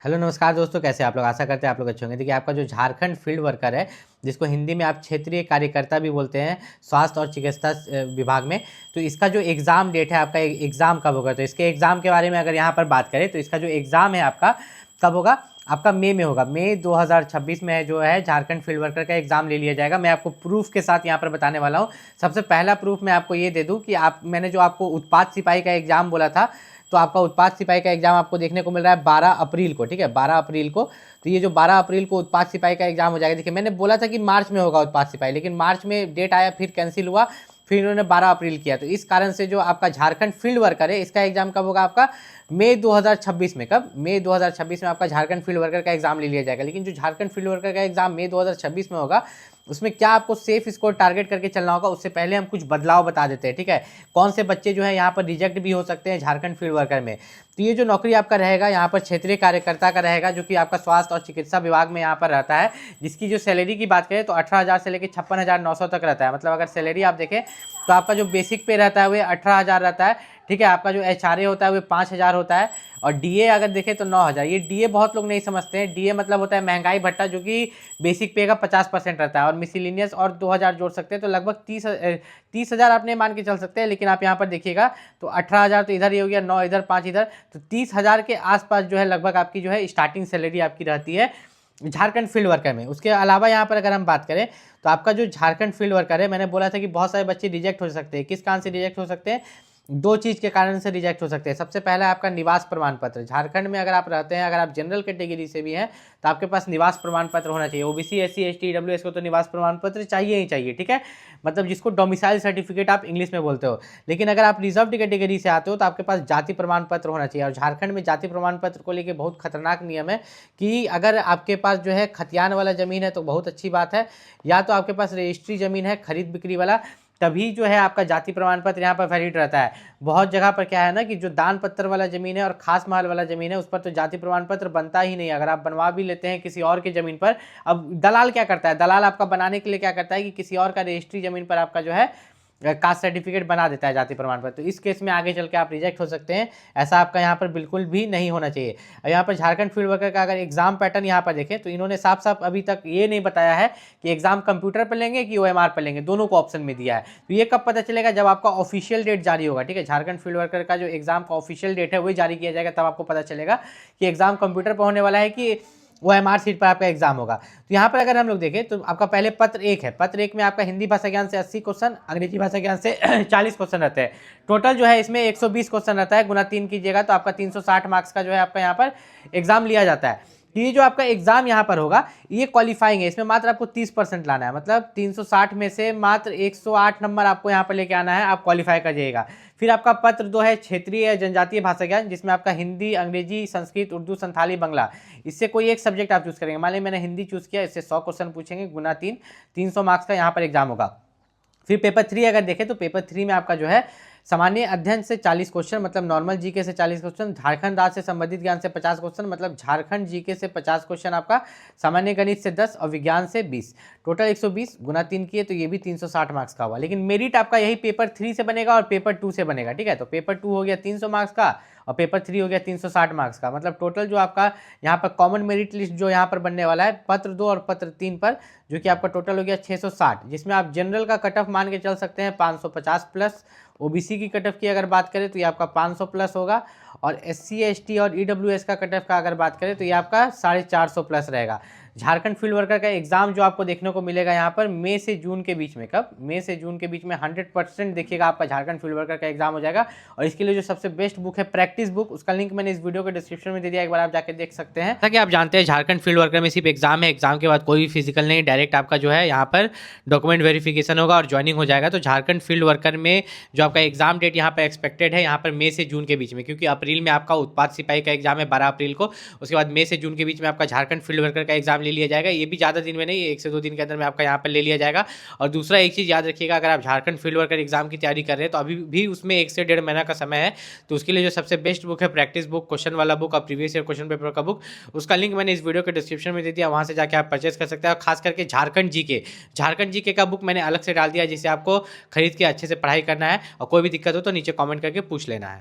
Hello नमस्कार दोस्तों, कैसे आप लोग। आशा करते हैं आप लोग अच्छे होंगे। देखिए, आपका जो झारखंड फील्ड वर्कर है, जिसको हिंदी में आप क्षेत्रीय कार्यकर्ता भी बोलते हैं स्वास्थ्य और चिकित्सा विभाग में, तो इसका जो एग्ज़ाम डेट है आपका, एग्ज़ाम कब होगा। तो इसके एग्ज़ाम के बारे में अगर यहाँ पर बात करें तो इसका जो एग्ज़ाम है आपका कब होगा, आपका मई में होगा। मई 2026 में जो है झारखंड फील्ड वर्कर का एग्ज़ाम ले लिया जाएगा। मैं आपको प्रूफ के साथ यहाँ पर बताने वाला हूँ। सबसे पहला प्रूफ मैं आपको ये दे दूँ कि मैंने जो आपको उत्पाद सिपाही का एग्ज़ाम बोला था, तो आपका उत्पाद सिपाही का एग्जाम आपको देखने को मिल रहा है 12 अप्रैल को। ठीक है, 12 अप्रैल को। तो ये जो 12 अप्रैल को उत्पाद सिपाही का एग्जाम हो जाएगा। देखिए, मैंने बोला था कि मार्च में होगा उत्पाद सिपाही, लेकिन मार्च में डेट आया, फिर कैंसिल हुआ, फिर इन्होंने 12 अप्रैल किया। तो इस कारण से जो आपका झारखंड फील्ड वर्कर है, इसका एग्जाम कब होगा आपका, मई 2026 में। कब, मई 2026 में आपका झारखंड फील्ड वर्कर का एग्जाम ले लिया जाएगा। लेकिन जो झारखंड फील्ड वर्कर का एग्जाम मई 2026 में होगा, उसमें क्या आपको सेफ स्कोर टारगेट करके चलना होगा, उससे पहले हम कुछ बदलाव बता देते हैं। ठीक है, कौन से बच्चे जो है यहाँ पर रिजेक्ट भी हो सकते हैं झारखंड फील्ड वर्कर में। तो ये जो नौकरी आपका रहेगा यहाँ पर क्षेत्रीय कार्यकर्ता का रहेगा, जो कि आपका स्वास्थ्य और चिकित्सा विभाग में यहाँ पर रहता है। जिसकी जो सैलरी की बात करें तो 18,000 से लेकर 56,900 तक रहता है। मतलब अगर सैलरी आप देखें तो आपका जो बेसिक पे रहता है वो 18,000 रहता है। ठीक है, आपका जो एचआरए होता है वो 5,000 होता है, और डीए अगर देखें तो 9,000। ये डीए बहुत लोग नहीं समझते हैं। डीए मतलब होता है महंगाई भत्ता, जो कि बेसिक पे का 50% रहता है, और मिसलिनियस और 2,000 जोड़ सकते हैं, तो लगभग 30,000 आपने मान के चल सकते हैं। लेकिन आप यहाँ पर देखिएगा तो 18,000 तो इधर ही हो गया, 9 इधर, 5 इधर, तो 30,000 के आसपास जो है लगभग आपकी जो है स्टार्टिंग सैलरी आपकी रहती है झारखंड फील्ड वर्कर में। उसके अलावा यहाँ पर अगर हम बात करें तो आपका जो झारखंड फील्ड वर्कर है, मैंने बोला था कि बहुत सारे बच्चे रिजेक्ट हो सकते हैं। किस कारण से रिजेक्ट हो सकते हैं, दो चीज़ के कारण से रिजेक्ट हो सकते हैं। सबसे पहला है आपका निवास प्रमाण पत्र। झारखंड में अगर आप रहते हैं, अगर आप जनरल कैटेगरी से भी हैं, तो आपके पास निवास प्रमाण पत्र होना चाहिए। ओबीसी, एससी, एसटी, ईडब्ल्यूएस को तो निवास प्रमाण पत्र चाहिए ही चाहिए। ठीक है, मतलब जिसको डोमिसाइल सर्टिफिकेट आप इंग्लिश में बोलते हो। लेकिन अगर आप रिजर्व कैटेगरी से आते हो तो आपके पास जाति प्रमाण पत्र होना चाहिए। और झारखंड में जाति प्रमाण पत्र को लेकर बहुत खतरनाक नियम है कि अगर आपके पास जो है खतियान वाला ज़मीन है तो बहुत अच्छी बात है, या तो आपके पास रजिस्ट्री ज़मीन है खरीद बिक्री वाला, तभी जो है आपका जाति प्रमाण पत्र यहाँ पर वैलिड रहता है। बहुत जगह पर क्या है ना कि जो दान पत्र वाला ज़मीन है और खास माल वाला ज़मीन है, उस पर तो जाति प्रमाण पत्र बनता ही नहीं। अगर आप बनवा भी लेते हैं किसी और की ज़मीन पर, अब दलाल क्या करता है, दलाल आपका बनाने के लिए क्या करता है कि किसी और का रजिस्ट्री ज़मीन पर आपका जो है कास्ट सर्टिफिकेट बना देता है जाति प्रमाण पत्र। तो इस केस में आगे चल के आप रिजेक्ट हो सकते हैं। ऐसा आपका यहाँ पर बिल्कुल भी नहीं होना चाहिए। यहाँ पर झारखंड फील्ड वर्कर का अगर एग्जाम पैटर्न यहाँ पर देखें तो इन्होंने साफ साफ अभी तक ये नहीं बताया है कि एग्जाम कंप्यूटर पर लेंगे कि ओएमआर पर लेंगे। दोनों को ऑप्शन में दिया है। तो ये कब पता चलेगा, जब आपका ऑफिशियल डेट जारी होगा। ठीक है, झारखंड फील्ड वर्कर का जो एग्जाम का ऑफिशियल डेट है वही जारी किया जाएगा, तब आपको पता चलेगा कि एग्जाम कंप्यूटर पर होने वाला है कि ओएमआर सीट पर आपका एग्जाम होगा। तो यहाँ पर अगर हम लोग देखें तो आपका पहले पत्र एक है। पत्र एक में आपका हिंदी भाषा ज्ञान से 80 क्वेश्चन, अंग्रेजी भाषा ज्ञान से 40 क्वेश्चन रहते हैं। टोटल जो है इसमें 120 क्वेश्चन रहता है। गुना 3 कीजिएगा तो आपका 360 मार्क्स का जो है आपका यहाँ पर एग्जाम लिया जाता है। ये जो आपका एग्जाम यहाँ पर होगा ये क्वालिफाइंग है। इसमें मात्र आपको 30% लाना है, मतलब 360 में से मात्र 108 नंबर आपको यहाँ पर लेके आना है, आप क्वालिफाई कर जाइएगा। फिर आपका पत्र 2 है क्षेत्रीय या जनजातीय भाषा ज्ञान, जिसमें आपका हिंदी, अंग्रेजी, संस्कृत, उर्दू, संथाली, बंगला, इससे कोई एक सब्जेक्ट आप चूज करेंगे। मान लीजिए मैंने हिंदी चूज किया, इससे 100 क्वेश्चन पूछेंगे, गुना 3, 300 मार्क्स का यहाँ पर एग्जाम होगा। फिर पेपर 3 अगर देखें तो पेपर 3 में आपका जो है सामान्य अध्ययन से 40 क्वेश्चन, मतलब नॉर्मल जीके से 40 क्वेश्चन, झारखंड राज्य से संबंधित ज्ञान से 50 क्वेश्चन, मतलब झारखंड जीके से 50 क्वेश्चन आपका, सामान्य गणित से 10 और विज्ञान से 20, टोटल 120 गुना 3 किए तो ये भी 360 मार्क्स का हुआ। लेकिन मेरिट आपका यही पेपर 3 से बनेगा और पेपर 2 से बनेगा। ठीक है, तो पेपर 2 हो गया 300 मार्क्स का और पेपर 3 हो गया 360 मार्क्स का। मतलब टोटल जो आपका यहाँ पर कॉमन मेरिट लिस्ट जो यहाँ पर बनने वाला है पत्र 2 और पत्र 3 पर, जो कि आपका टोटल हो गया 660, जिसमें आप जनरल का कट ऑफ मान के चल सकते हैं 550 प्लस। ओबीसी की कट ऑफ की अगर बात करें तो ये आपका 500 प्लस होगा, और एससी, एसटी और ईडब्ल्यूएस का कट ऑफ का अगर बात करें तो ये आपका 450 प्लस रहेगा। झारखंड फील्ड वर्कर का एग्जाम जो आपको देखने को मिलेगा यहाँ पर मई से जून के बीच में। कब, मई से जून के बीच में 100% देखिएगा आपका झारखंड फील्ड वर्कर का एग्जाम हो जाएगा। और इसके लिए जो सबसे बेस्ट बुक है प्रैक्टिस बुक, उसका लिंक मैंने इस वीडियो के डिस्क्रिप्शन में दे दिया, एक बार आप जाकर देख सकते हैं। ताकि आप जानते हैं झारखंड फील्ड वर्कर में सिर्फ एग्जाम है, एग्जाम के बाद कोई भी फिजिकल नहीं, डायरेक्ट आपका जो है यहाँ पर डॉक्यूमेंट वेरिफिकेशन होगा और ज्वाइनिंग हो जाएगा। तो झारखंड फील्ड वर्कर में जो आपका एग्जाम डेट यहाँ पर एक्सपेक्टेड है यहाँ पर मई से जून के बीच में, क्योंकि अप्रैल में आपका उत्पाद सिपाही का एग्जाम है 12 अप्रैल को, उसके बाद मई से जून के बीच में आपका झारखंड फील्ड वर्कर का एग्जाम ले लिया जाएगा। ये भी ज़्यादा दिन में नहीं, 1 से 2 दिन के अंदर में आपका यहाँ पर ले लिया जाएगा। और दूसरा एक चीज़ याद रखिएगा, अगर आप झारखंड फील्ड वर्कर एग्जाम की तैयारी कर रहे हैं तो अभी भी उसमें 1 से 1.5 महीना का समय है। तो उसके लिए जो सबसे बेस्ट बुक है प्रैक्टिस बुक, क्वेश्चन वाला बुक और प्रीवियस ईयर क्वेश्चन पेपर का बुक, उसका लिंक मैंने इस वीडियो के डिस्क्रिप्शन में दे दिया, वहाँ से जाकर आप परचेस कर सकते हैं। और खास करके झारखंड जीके का बुक मैंने अलग से डाल दिया, जिसे आपको खरीद के अच्छे से पढ़ाई करना है, और कोई भी दिक्कत हो तो नीचे कॉमेंट करके पूछ लेना है।